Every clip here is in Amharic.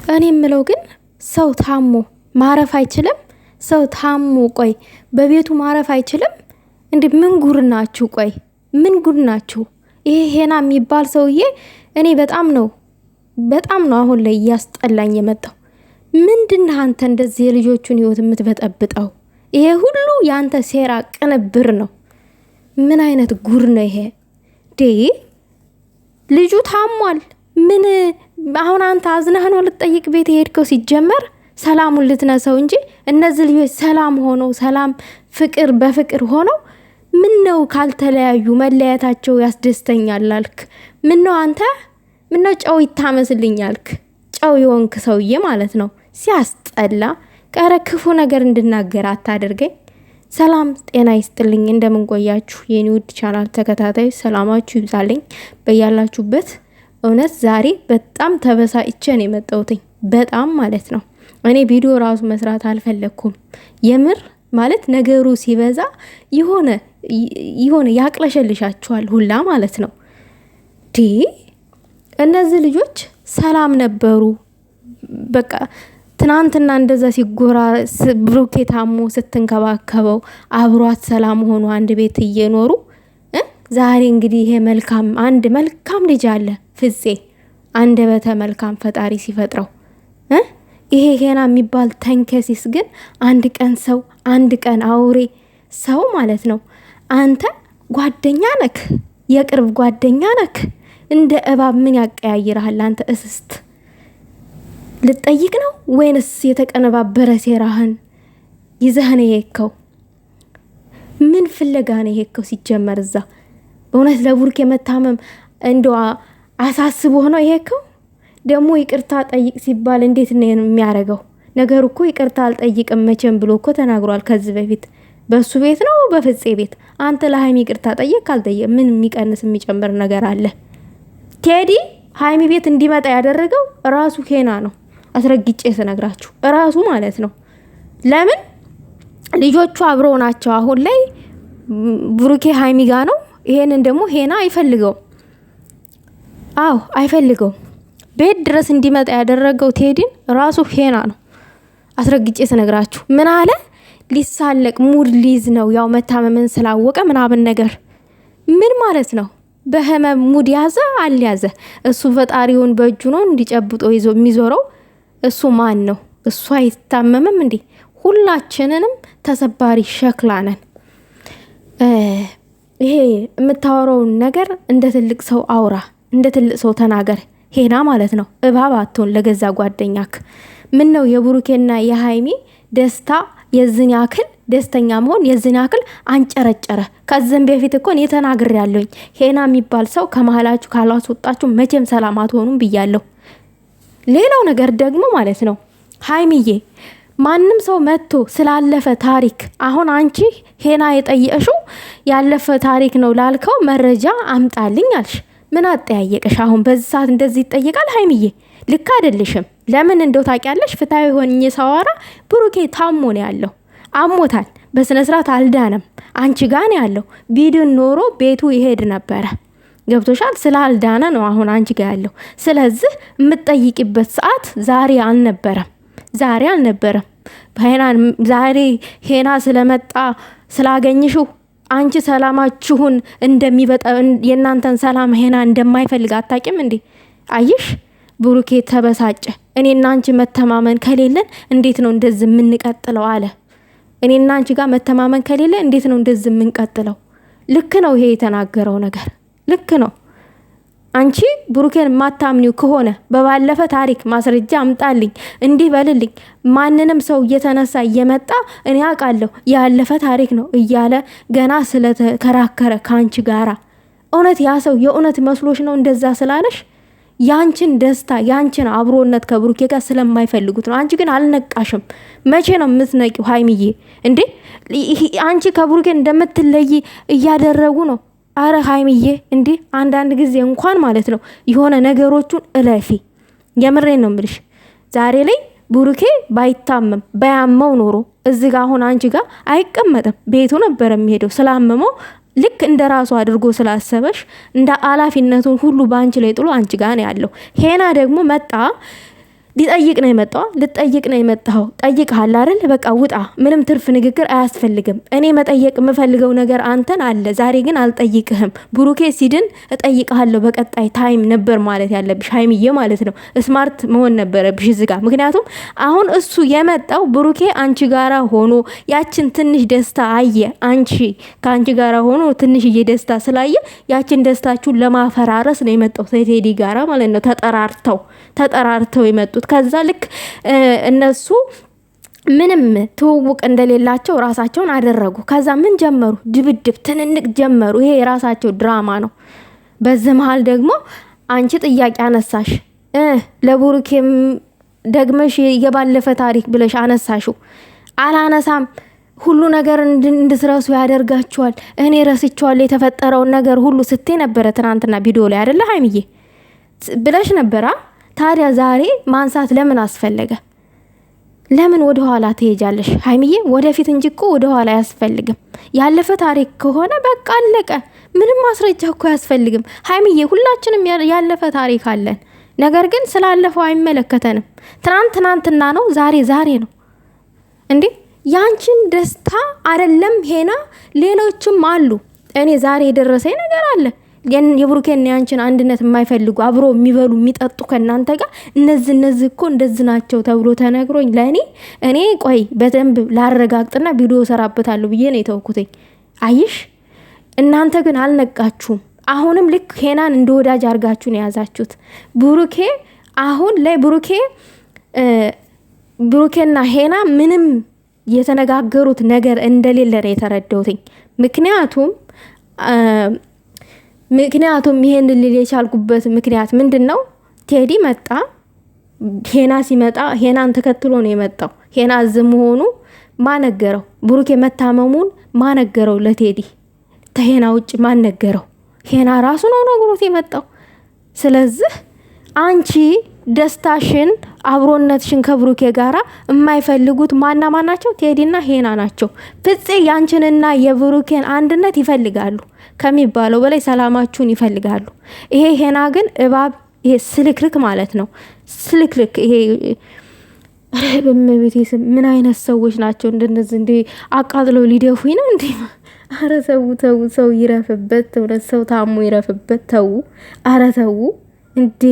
እኔ የምለው ግን ሰው ታሞ ማረፍ አይችልም? ሰው ታሞ ቆይ በቤቱ ማረፍ አይችልም? እንዴ ምን ጉር ናችሁ? ቆይ ምን ጉር ናችሁ? ይሄ ሄና የሚባል ሰውዬ እኔ በጣም ነው አሁን ላይ እያስጠላኝ የመጣው። ምንድነው አንተ እንደዚህ የልጆቹን ህይወት የምትበጠብጠው? ይሄ ሁሉ ያንተ ሴራ ቅንብር ነው። ምን አይነት ጉር ነው ይሄ? ዴ ልጁ ታሟል። ምን አሁን አንተ አዝነህ ነው ልትጠይቅ ቤት የሄድከው? ሲጀመር ሰላሙን ልትነሰው እንጂ እነዚህ ልጆች ሰላም ሆነው ሰላም ፍቅር በፍቅር ሆነው ምን ነው ካልተለያዩ መለያታቸው ያስደስተኛል አልክ? ምን ነው አንተ ምን ነው ጨው ይታመስልኝ አልክ? ጨው የሆንክ ሰውዬ ማለት ነው። ሲያስጠላ ቀረ ክፉ ነገር እንድናገር አታድርገኝ። ሰላም ጤና ይስጥልኝ። እንደምን ቆያችሁ የኔ ውድ ቻናል ተከታታዮች፣ ሰላማችሁ ይብዛልኝ በያላችሁበት። እውነት ዛሬ በጣም ተበሳጭቼ ነው የመጣሁት። በጣም ማለት ነው። እኔ ቪዲዮ ራሱ መስራት አልፈለኩም። የምር ማለት ነገሩ ሲበዛ የሆነ ያቅለሸልሻችኋል ሁላ ማለት ነው። እነዚህ ልጆች ሰላም ነበሩ። በቃ ትናንትና እንደዛ ሲጎራ ብሩኬ ታሞ ስትንከባከበው አብሯት ሰላም ሆኖ አንድ ቤት እየኖሩ ዛሬ እንግዲህ ይሄ መልካም ልጅ አለ ፍፄ፣ አንደበተ መልካም ፈጣሪ ሲፈጥረው ይሄ ሄና የሚባል ተንከሲስ ግን አንድ ቀን ሰው አንድ ቀን አውሬ ሰው ማለት ነው። አንተ ጓደኛ ነክ፣ የቅርብ ጓደኛ ነክ። እንደ እባብ ምን ያቀያይራል? አንተ እስስት ልጠይቅ ነው ወይንስ የተቀነባበረ ሴራህን ይዘህን የሄድከው? ምን ፍለጋ ነው የሄድከው? ሲጀመር እዛ በእውነት ለቡርኬ መታመም እንደው አሳስቦ ነው የሄድከው? ደግሞ ይቅርታ ጠይቅ ሲባል እንዴት ነው የሚያደርገው? ነገሩ እኮ ይቅርታ አልጠይቅም መቼም ብሎ እኮ ተናግሯል ከዚህ በፊት። በሱ ቤት ነው በፍፄ ቤት። አንተ ለሃይሚ ይቅርታ ጠይቅ ካልጠየቅ ምን የሚቀንስ የሚጨምር ነገር አለ? ቴዲ ሃይሚ ቤት እንዲመጣ ያደረገው ራሱ ሄና ነው። አስረግጬ ስነግራችሁ ራሱ ማለት ነው። ለምን ልጆቹ አብረው ናቸው አሁን ላይ። ብሩኬ ሃይሚ ጋ ነው። ይሄንን ደግሞ ሄና አይፈልገው። አዎ አይፈልገው። ቤት ድረስ እንዲመጣ ያደረገው ቴዲን ራሱ ሄና ነው። አስረግጬ ስነግራችሁ ምን አለ? ሊሳለቅ ሙድ ሊዝ ነው ያው መታመምን ስላወቀ ምናምን ነገር። ምን ማለት ነው? በህመም ሙድ ያዘ አልያዘ እሱ ፈጣሪውን በእጁ ነው እንዲጨብጦ ይዞ የሚዞረው። እሱ ማን ነው? እሱ አይታመምም እንዴ? ሁላችንንም ተሰባሪ ሸክላ ነን። ይሄ የምታወራውን ነገር እንደ ትልቅ ሰው አውራ፣ እንደ ትልቅ ሰው ተናገር። ሄና ማለት ነው እባብ አትሆን ለገዛ ጓደኛክ። ምን ነው የብሩኬና የሃይሚ ደስታ የዝን ያክል ደስተኛ መሆን የዝን ያክል አንጨረጨረ? ከዚህም በፊት እኮ እኔ ተናግሬያለሁኝ። ሄና የሚባል ሰው ከመሃላችሁ ካላስወጣችሁ መቼም ሰላም አትሆኑም ብያለሁ። ሌላው ነገር ደግሞ ማለት ነው ሃይሚዬ፣ ማንም ሰው መጥቶ ስላለፈ ታሪክ አሁን አንቺ ሄና የጠየቅሽው ያለፈ ታሪክ ነው ላልከው መረጃ አምጣልኝ አልሽ። ምን አጠያየቅሽ? አሁን በዚህ ሰዓት እንደዚህ ይጠየቃል? ሃይሚዬ ልክ አይደለሽም። ለምን እንደው ታውቂያለሽ? ፍትሃዊ ሆኜ ሳወራ ብሩኬ ታሞ ነው ያለው። አሞታል። በስነ ስርዓት አልዳነም። አንቺ ጋር ነው ያለው። ቢድን ኖሮ ቤቱ ይሄድ ነበረ። ገብቶሻል? ስላልዳነ ነው አሁን አንቺ ጋር ያለው። ስለዚህ የምትጠይቂበት ሰዓት ዛሬ አልነበረም። ዛሬ ሄና ስለመጣ ስላገኝሽው አንቺ ሰላማችሁን እንደሚበጣ የእናንተን ሰላም ሄና እንደማይፈልግ አታውቂም እንዴ? አይሽ ብሩኬ ተበሳጨ። እኔና አንቺ መተማመን ከሌለን እንዴት ነው እንደዚህ የምንቀጥለው አለ። እኔና አንቺ ጋር መተማመን ከሌለ እንዴት ነው እንደዚህ የምንቀጥለው? ልክ ነው ይሄ የተናገረው ነገር ልክ ነው። አንቺ ብሩኬን ማታምኒው ከሆነ በባለፈ ታሪክ ማስረጃ አምጣልኝ፣ እንዲህ በልልኝ። ማንንም ሰው እየተነሳ እየመጣ እኔ አውቃለሁ ያለፈ ታሪክ ነው እያለ ገና ስለተከራከረ ከአንቺ ጋራ እውነት ያ ሰው የእውነት መስሎሽ ነው እንደዛ ስላለሽ? ያንቺን ደስታ ያንቺን አብሮነት ከብሩኬ ጋር ስለማይፈልጉት ነው። አንቺ ግን አልነቃሽም። መቼ ነው የምትነቂው ሃይሚዬ? እንዴ አንቺ ከብሩኬ እንደምትለይ እያደረጉ ነው። አረ ሃይሚዬ እንዴ አንዳንድ ጊዜ እንኳን ማለት ነው የሆነ ነገሮቹን እለፊ። የምሬን ነው የምልሽ። ዛሬ ላይ ብሩኬ ባይታመም ባያመው ኖሮ እዚህ ጋር አሁን አንቺ ጋር አይቀመጥም። ቤቱ ነበር የሚሄደው። ስላመመው ልክ እንደ ራሱ አድርጎ ስላሰበሽ እንደ ኃላፊነቱን ሁሉ ባንቺ ላይ ጥሎ አንቺ ጋር ነው ያለው። ሄና ደግሞ መጣ ሊጠይቅ ነው የመጣው። ልጠይቅ ነው የመጣው። ጠይቀሃል አይደል? በቃ ውጣ። ምንም ትርፍ ንግግር አያስፈልግም። እኔ መጠየቅ የምፈልገው ነገር አንተን አለ። ዛሬ ግን አልጠይቅህም። ብሩኬ ሲድን እጠይቅሃለሁ በቀጣይ ታይም ነበር ማለት ያለብሽ ሀይሚዬ ማለት ነው። ስማርት መሆን ነበረብሽ እዚህ ጋር። ምክንያቱም አሁን እሱ የመጣው ብሩኬ አንቺ ጋራ ሆኖ ያችን ትንሽ ደስታ አየ። አንቺ ከአንቺ ጋራ ሆኖ ትንሽዬ ደስታ ስላየ ያችን ደስታችሁን ለማፈራረስ ነው የመጣው ቴዲ ጋራ ማለት ነው። ተጠራርተው የመጡት ከዛ ልክ እነሱ ምንም ትውውቅ እንደሌላቸው ራሳቸውን አደረጉ። ከዛ ምን ጀመሩ? ድብድብ ትንንቅ ጀመሩ። ይሄ የራሳቸው ድራማ ነው። በዚህ መሀል ደግሞ አንቺ ጥያቄ አነሳሽ። ለቡሩኬም ደግመሽ የባለፈ ታሪክ ብለሽ አነሳሽው። አላነሳም ሁሉ ነገር እንድትረሱ ያደርጋችኋል። እኔ ረስቸዋል የተፈጠረውን ነገር ሁሉ ስትይ ነበረ ትናንትና ቪዲዮ ላይ አይደለ ሀይሚዬ ብለሽ ነበራ። ታዲያ ዛሬ ማንሳት ለምን አስፈለገ? ለምን ወደ ኋላ ትሄጃለሽ ሀይሚዬ? ወደፊት እንጂ እኮ ወደ ኋላ አያስፈልግም። ያለፈ ታሪክ ከሆነ በቃ አለቀ። ምንም ማስረጃ እኮ አያስፈልግም ሀይሚዬ። ሁላችንም ያለፈ ታሪክ አለን። ነገር ግን ስላለፈው አይመለከተንም። ትናንትና ነው፣ ዛሬ ነው እንዴ። ያንቺን ደስታ አይደለም ሄና፣ ሌሎችም አሉ። እኔ ዛሬ የደረሰኝ ነገር አለ። የብሩኬን ያንቺን አንድነት የማይፈልጉ አብሮ የሚበሉ የሚጠጡ ከናንተ ጋር እነዚህ እኮ እንደዚህ ናቸው ተብሎ ተነግሮኝ እኔ ቆይ በደንብ ላረጋግጥና ቪዲዮ ሰራበታለሁ ብዬ ነው የተውኩትኝ። አይሽ እናንተ ግን አልነቃችሁም። አሁንም ልክ ሄናን እንደ ወዳጅ አርጋችሁ ነው የያዛችሁት። ብሩኬ አሁን ላይ ብሩኬና ሄና ምንም የተነጋገሩት ነገር እንደሌለ ነው የተረዳሁትኝ። ምክንያቱም ይሄን ልል የቻልኩበት ምክንያት ምንድን ነው? ቴዲ መጣ። ሄና ሲመጣ ሄናን ተከትሎ ነው የመጣው። ሄና ዝም መሆኑ ማነገረው? ብሩኬ መታመሙን ማነገረው? ለቴዲ ተሄና ውጭ ማነገረው? ሄና ራሱ ነው ነግሮት የመጣው። ስለዚህ አንቺ ደስታሽን አብሮነትሽን ከብሩኬ ጋራ የማይፈልጉት ማና ናቸው? ቴዲና ሄና ናቸው። ፍፄ ያንቺንና የብሩኬን አንድነት ይፈልጋሉ ከሚባለው በላይ ሰላማችሁን ይፈልጋሉ። ይሄ ሄና ግን እባብ፣ ይሄ ስልክልክ ማለት ነው። ስልክልክ ይሄ በመቤቴ ስም ምን አይነት ሰዎች ናቸው? እንደነዚህ እንደ አቃጥለው ሊደፉኝ ነው እንዴ? አረ ሰው ይረፍበት። ተውነት ሰው ታሞ ይረፍበት። ተው፣ አረ ተው እንዴ!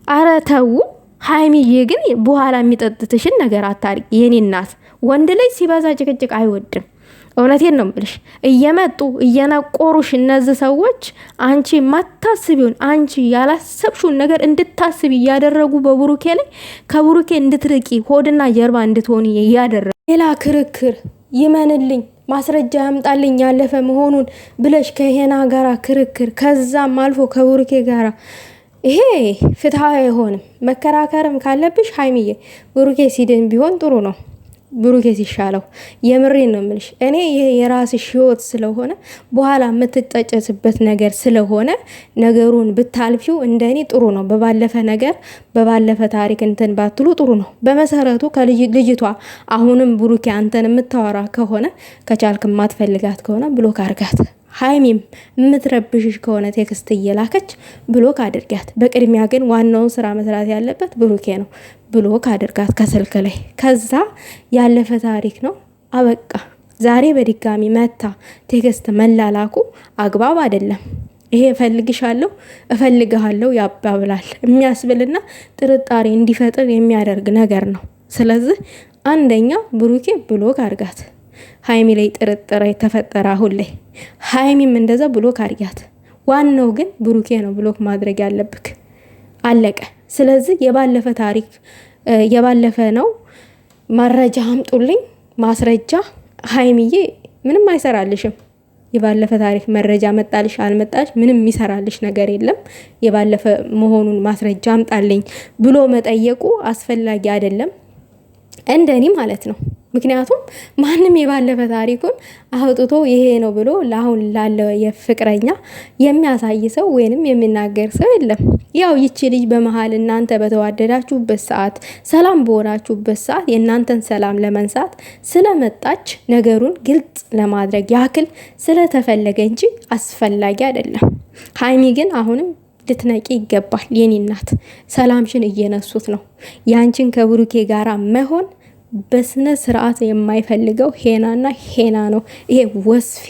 አረ ተው። ሀይሚዬ ግን በኋላ የሚጠጥትሽን ነገር አታርቂ የኔ እናት። ወንድ ላይ ሲበዛ ጭቅጭቅ አይወድም። እውነቴን ነው የምልሽ። እየመጡ እየነቆሩሽ እነዚህ ሰዎች አንቺ ማታስቢውን አንቺ ያላሰብሽውን ነገር እንድታስቢ እያደረጉ በብሩኬ ላይ ከብሩኬ እንድትርቂ ሆድና ጀርባ እንድትሆን እያደረጉ ሌላ ክርክር ይመንልኝ ማስረጃ ያምጣልኝ ያለፈ መሆኑን ብለሽ ከሄና ጋራ ክርክር፣ ከዛም አልፎ ከብሩኬ ጋራ ይሄ ፍትሃዊ አይሆንም። መከራከርም ካለብሽ ሀይሚዬ ብሩኬ ሲድን ቢሆን ጥሩ ነው። ብሩኬ ሲሻለው የምሬን ነው የምልሽ። እኔ ይሄ የራስሽ ህይወት ስለሆነ በኋላ የምትጠጨስበት ነገር ስለሆነ ነገሩን ብታልፊው እንደኔ ጥሩ ነው። በባለፈ ታሪክ እንትን ባትሉ ጥሩ ነው። በመሰረቱ ከልጅቷ አሁንም ብሩኬ አንተን የምታወራ ከሆነ ከቻልክ ማትፈልጋት ከሆነ ብሎክ አርጋት። ሀይሚም የምትረብሽሽ ከሆነ ቴክስት እየላከች ብሎክ አድርጋት። በቅድሚያ ግን ዋናውን ስራ መስራት ያለበት ብሩኬ ነው። ብሎክ አድርጋት ከስልክ ላይ። ከዛ ያለፈ ታሪክ ነው፣ አበቃ። ዛሬ በድጋሚ መታ ቴክስት መላላኩ አግባብ አይደለም። ይሄ እፈልግሃለሁ ያባብላል የሚያስብልና ጥርጣሬ እንዲፈጥር የሚያደርግ ነገር ነው። ስለዚህ አንደኛ ብሩኬ ብሎክ አድርጋት። ሀይሚ ላይ ጥርጥር የተፈጠረ አሁን ላይ ሀይሚም እንደዛ ብሎክ አድርጋት። ዋናው ግን ብሩኬ ነው ብሎክ ማድረግ ያለብክ። አለቀ። ስለዚህ የባለፈ ታሪክ የባለፈ ነው። መረጃ አምጡልኝ፣ ማስረጃ። ሀይሚዬ ምንም አይሰራልሽም። የባለፈ ታሪክ መረጃ መጣልሽ አልመጣልሽ ምንም የሚሰራልሽ ነገር የለም። የባለፈ መሆኑን ማስረጃ አምጣልኝ ብሎ መጠየቁ አስፈላጊ አይደለም፣ እንደኔ ማለት ነው። ምክንያቱም ማንም የባለፈ ታሪኩን አውጥቶ ይሄ ነው ብሎ ለአሁን ላለው የፍቅረኛ የሚያሳይ ሰው ወይንም የሚናገር ሰው የለም። ያው ይቺ ልጅ በመሃል እናንተ በተዋደዳችሁበት ሰዓት፣ ሰላም በሆናችሁበት ሰዓት የእናንተን ሰላም ለመንሳት ስለመጣች ነገሩን ግልጽ ለማድረግ ያክል ስለተፈለገ እንጂ አስፈላጊ አይደለም። ሀይሚ ግን አሁንም ልትነቂ ይገባል። የኔ እናት ሰላምሽን እየነሱት ነው። ያንቺን ከብሩኬ ጋራ መሆን በስነ ስርዓት የማይፈልገው ሄናና ሄና ነው። ይሄ ወስፌ